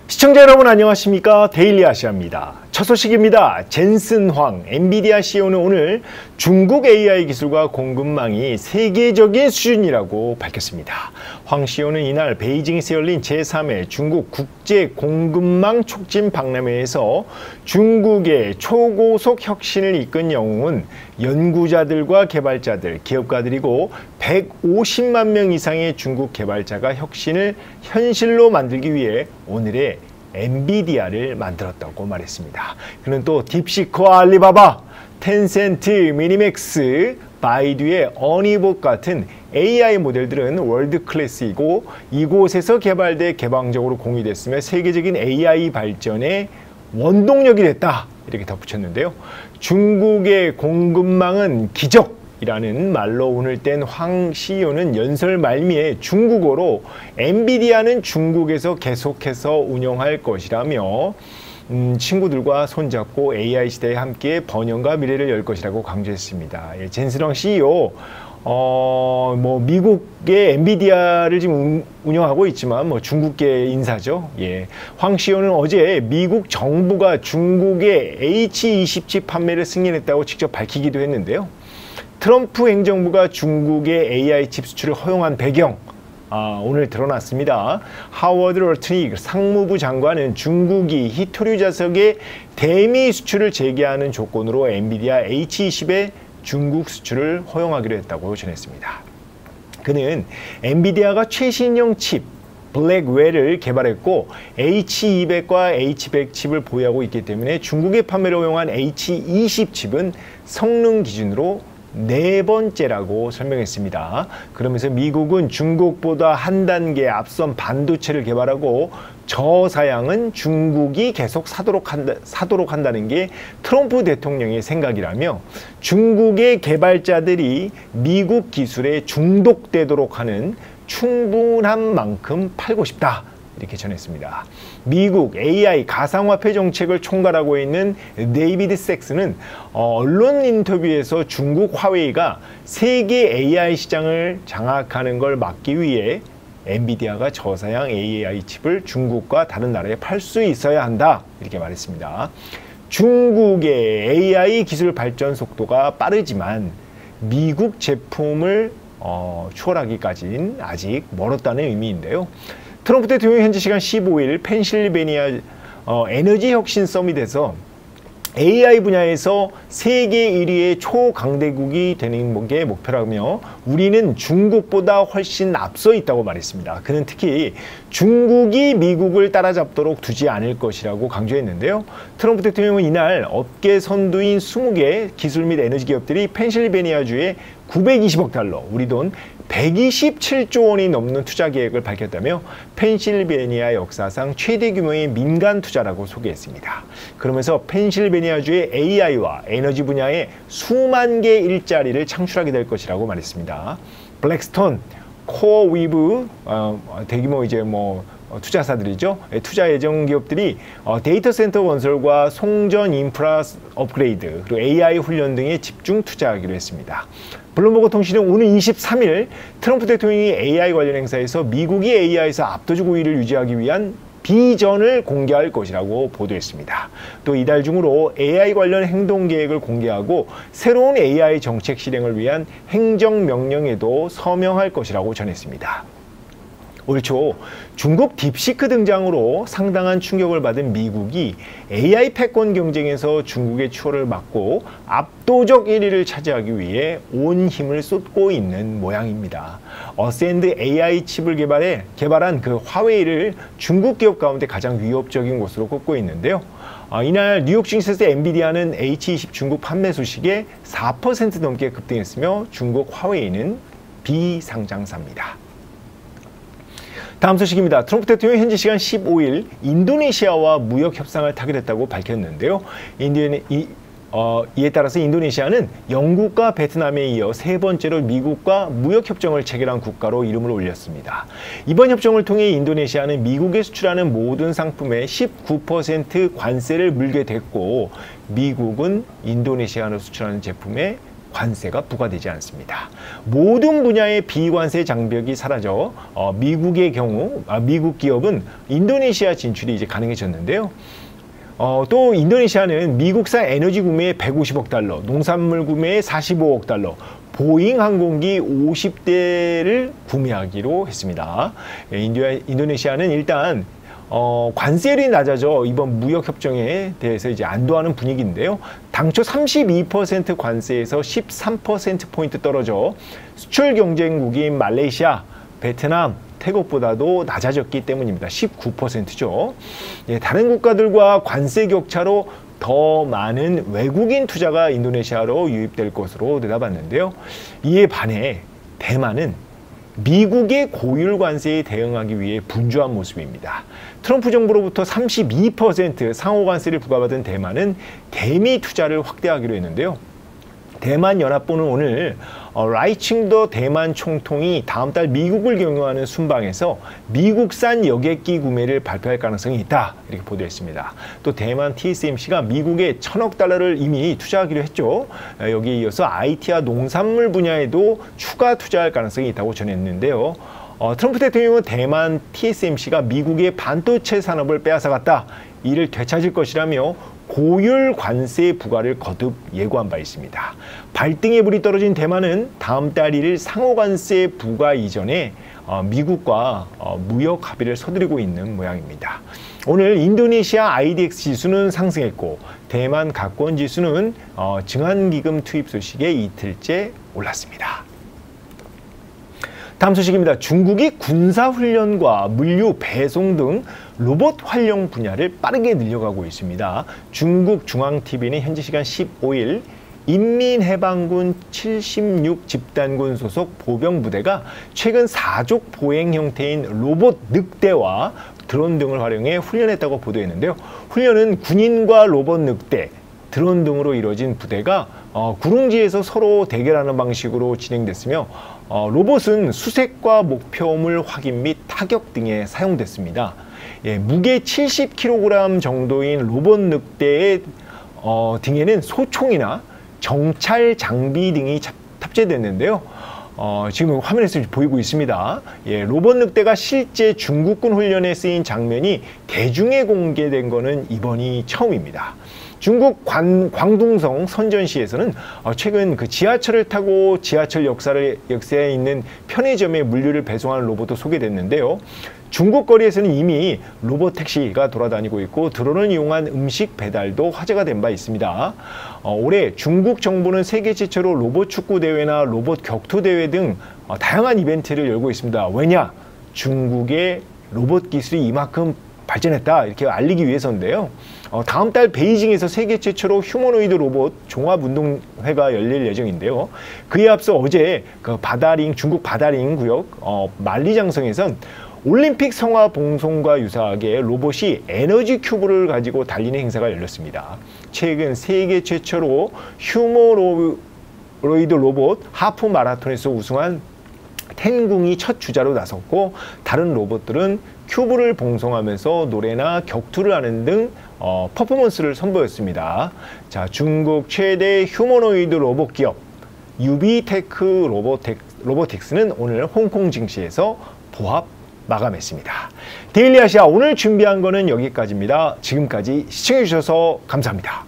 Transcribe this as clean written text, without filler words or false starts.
시청자 여러분 안녕하십니까? 데일리 아시아입니다. 첫 소식입니다. 젠슨 황 엔비디아 CEO는 오늘 중국 AI 기술과 공급망이 세계적인 수준이라고 밝혔습니다. 황 CEO는 이날 베이징에서 열린 제3회 중국 국제 공급망 촉진 박람회에서 중국의 초고속 혁신을 이끈 영웅은 연구자들과 개발자들, 기업가들이고 150만 명 이상의 중국 개발자가 혁신을 현실로 만들기 위해 오늘의 엔비디아를 만들었다고 말했습니다. 그는 또 딥시크와 알리바바, 텐센트, 미니맥스, 바이두의 어니봇 같은 AI 모델들은 월드 클래스이고 이곳에서 개발돼 개방적으로 공유됐으며 세계적인 AI 발전의 원동력이 됐다. 이렇게 덧붙였는데요. 중국의 공급망은 기적이라는 말로 오늘 뗀 황 CEO는 연설 말미에 중국어로 엔비디아는 중국에서 계속해서 운영할 것이라며 친구들과 손잡고 AI 시대에 함께 번영과 미래를 열 것이라고 강조했습니다. 젠슨 황 CEO 미국의 엔비디아를 지금 운영하고 있지만 중국계 인사죠. 황 CEO는 어제 미국 정부가 중국의 H20칩 판매를 승인했다고 직접 밝히기도 했는데요. 트럼프 행정부가 중국의 AI 칩 수출을 허용한 배경 오늘 드러났습니다. 하워드 롤튼이 상무부 장관은 중국이 히토류 자석의 대미 수출을 재개하는 조건으로 엔비디아 H20의 중국 수출을 허용하기로 했다고 전했습니다. 그는 엔비디아가 최신형 칩 블랙웰을 개발했고 H200과 H100 칩을 보유하고 있기 때문에 중국의 판매를 허용한 H20 칩은 성능 기준으로 네 번째라고 설명했습니다. 그러면서 미국은 중국보다 한 단계 앞선 반도체를 개발하고 저사양은 중국이 계속 사도록 한다는 게 트럼프 대통령의 생각이라며 중국의 개발자들이 미국 기술에 중독되도록 하는 충분한 만큼 팔고 싶다. 이렇게 전했습니다. 미국 AI 가상화폐 정책을 총괄하고 있는 데이비드 섹스는 언론 인터뷰에서 중국 화웨이가 세계 AI 시장을 장악하는 걸 막기 위해 엔비디아가 저사양 AI 칩을 중국과 다른 나라에 팔 수 있어야 한다. 이렇게 말했습니다. 중국의 AI 기술 발전 속도가 빠르지만 미국 제품을 추월하기까지는 아직 멀었다는 의미인데요. 트럼프 대통령이 현지 시간 15일 펜실베니아 에너지 혁신 서밋에서 AI 분야에서 세계 1위의 초강대국이 되는 게 목표라며 우리는 중국보다 훨씬 앞서 있다고 말했습니다. 그는 특히 중국이 미국을 따라잡도록 두지 않을 것이라고 강조했는데요. 트럼프 대통령은 이날 업계 선두인 20개 기술 및 에너지 기업들이 펜실베니아주에 920억 달러, 우리 돈 127조 원이 넘는 투자 계획을 밝혔다며 펜실베니아 역사상 최대 규모의 민간 투자라고 소개했습니다. 그러면서 펜실베니아주의 AI와 에너지 분야에 수만 개 일자리를 창출하게 될 것이라고 말했습니다. 블랙스톤, 코어위브, 대규모 투자사들이죠. 투자 예정 기업들이 데이터 센터 건설과 송전 인프라 업그레이드, 그리고 AI 훈련 등에 집중 투자하기로 했습니다. 블룸버그 통신은 오늘 23일 트럼프 대통령이 AI 관련 행사에서 미국이 AI에서 압도적 우위를 유지하기 위한 비전을 공개할 것이라고 보도했습니다. 또 이달 중으로 AI 관련 행동 계획을 공개하고 새로운 AI 정책 실행을 위한 행정명령에도 서명할 것이라고 전했습니다. 올 초 중국 딥시크 등장으로 상당한 충격을 받은 미국이 AI 패권 경쟁에서 중국의 추월을 막고 압도적 1위를 차지하기 위해 온 힘을 쏟고 있는 모양입니다. 어센드 AI 칩을 개발한 그 화웨이를 중국 기업 가운데 가장 위협적인 곳으로 꼽고 있는데요. 이날 뉴욕 증시에서 엔비디아는 H20 중국 판매 소식에 4% 넘게 급등했으며 중국 화웨이는 비상장사입니다. 다음 소식입니다. 트럼프 대통령이 현지 시간 15일 인도네시아와 무역 협상을 타결했다고 밝혔는데요. 이에 따라서 인도네시아는 영국과 베트남에 이어 세 번째로 미국과 무역 협정을 체결한 국가로 이름을 올렸습니다. 이번 협정을 통해 인도네시아는 미국에 수출하는 모든 상품에 19% 관세를 물게 됐고 미국은 인도네시아로 수출하는 제품에 관세가 부과되지 않습니다. 모든 분야의 비관세 장벽이 사라져 미국의 경우 미국 기업은 인도네시아 진출이 이제 가능해졌는데요. 또 인도네시아는 미국산 에너지 구매에 150억 달러, 농산물 구매에 45억 달러, 보잉 항공기 50대를 구매하기로 했습니다. 인도네시아는 일단 관세율이 낮아져 이번 무역협정에 대해서 이제 안도하는 분위기인데요. 당초 32% 관세에서 13%포인트 떨어져 수출 경쟁국인 말레이시아, 베트남, 태국보다도 낮아졌기 때문입니다. 19%죠. 예, 다른 국가들과 관세 격차로 더 많은 외국인 투자가 인도네시아로 유입될 것으로 내다봤는데요. 이에 반해 대만은 미국의 고율 관세에 대응하기 위해 분주한 모습입니다. 트럼프 정부로부터 32% 상호 관세를 부과받은 대만은 대미 투자를 확대하기로 했는데요. 대만 연합부는 오늘 라이칭더 대만 총통이 다음 달 미국을 경유하는 순방에서 미국산 여객기 구매를 발표할 가능성이 있다, 이렇게 보도했습니다. 또 대만 TSMC가 미국에 1,000억 달러를 이미 투자하기로 했죠. 여기에 이어서 IT와 농산물 분야에도 추가 투자할 가능성이 있다고 전했는데요. 트럼프 대통령은 대만 TSMC가 미국의 반도체 산업을 빼앗아갔다, 이를 되찾을 것이라며 고율 관세 부과를 거듭 예고한 바 있습니다. 발등에 불이 떨어진 대만은 다음 달 1일 상호 관세 부과 이전에 미국과 무역 합의를 서두르고 있는 모양입니다. 오늘 인도네시아 IDX 지수는 상승했고 대만 가권 지수는 증환기금 투입 소식에 이틀째 올랐습니다. 다음 소식입니다. 중국이 군사훈련과 물류 배송 등 로봇 활용 분야를 빠르게 늘려가고 있습니다. 중국 중앙TV는 현지 시간 15일 인민해방군 76 집단군 소속 보병부대가 최근 사족 보행 형태인 로봇 늑대와 드론 등을 활용해 훈련했다고 보도했는데요. 훈련은 군인과 로봇 늑대, 드론 등으로 이루어진 부대가 구릉지에서 서로 대결하는 방식으로 진행됐으며 로봇은 수색과 목표물 확인 및 타격 등에 사용됐습니다. 예, 무게 70kg 정도인 로봇 늑대의 등에는 소총이나 정찰 장비 등이 탑재됐는데요. 지금 화면에서 보이고 있습니다. 예, 로봇 늑대가 실제 중국군 훈련에 쓰인 장면이 대중에 공개된 것은 이번이 처음입니다. 중국 광둥성 선전시에서는 최근 그 지하철을 타고 지하철 역사에 있는 편의점에 물류를 배송하는 로봇도 소개됐는데요. 중국 거리에서는 이미 로봇 택시가 돌아다니고 있고 드론을 이용한 음식 배달도 화제가 된 바 있습니다. 올해 중국 정부는 세계 최초로 로봇 축구 대회나 로봇 격투 대회 등 다양한 이벤트를 열고 있습니다. 왜냐? 중국의 로봇 기술이 이만큼 발전했다, 이렇게 알리기 위해서인데요. 다음 달 베이징에서 세계 최초로 휴머노이드 로봇 종합운동회가 열릴 예정인데요. 그에 앞서 어제 그 중국 바다링 구역 만리장성에선 올림픽 성화 봉송과 유사하게 로봇이 에너지 큐브를 가지고 달리는 행사가 열렸습니다. 최근 세계 최초로 휴머노이드 로봇 하프 마라톤에서 우승한 텐궁이 첫 주자로 나섰고 다른 로봇들은 큐브를 봉송하면서 노래나 격투를 하는 등 퍼포먼스를 선보였습니다. 자, 중국 최대 휴머노이드 로봇 기업 유비테크 로보틱스는 오늘 홍콩 증시에서 보합 마감했습니다. 데일리 아시아 오늘 준비한 거는 여기까지입니다. 지금까지 시청해 주셔서 감사합니다.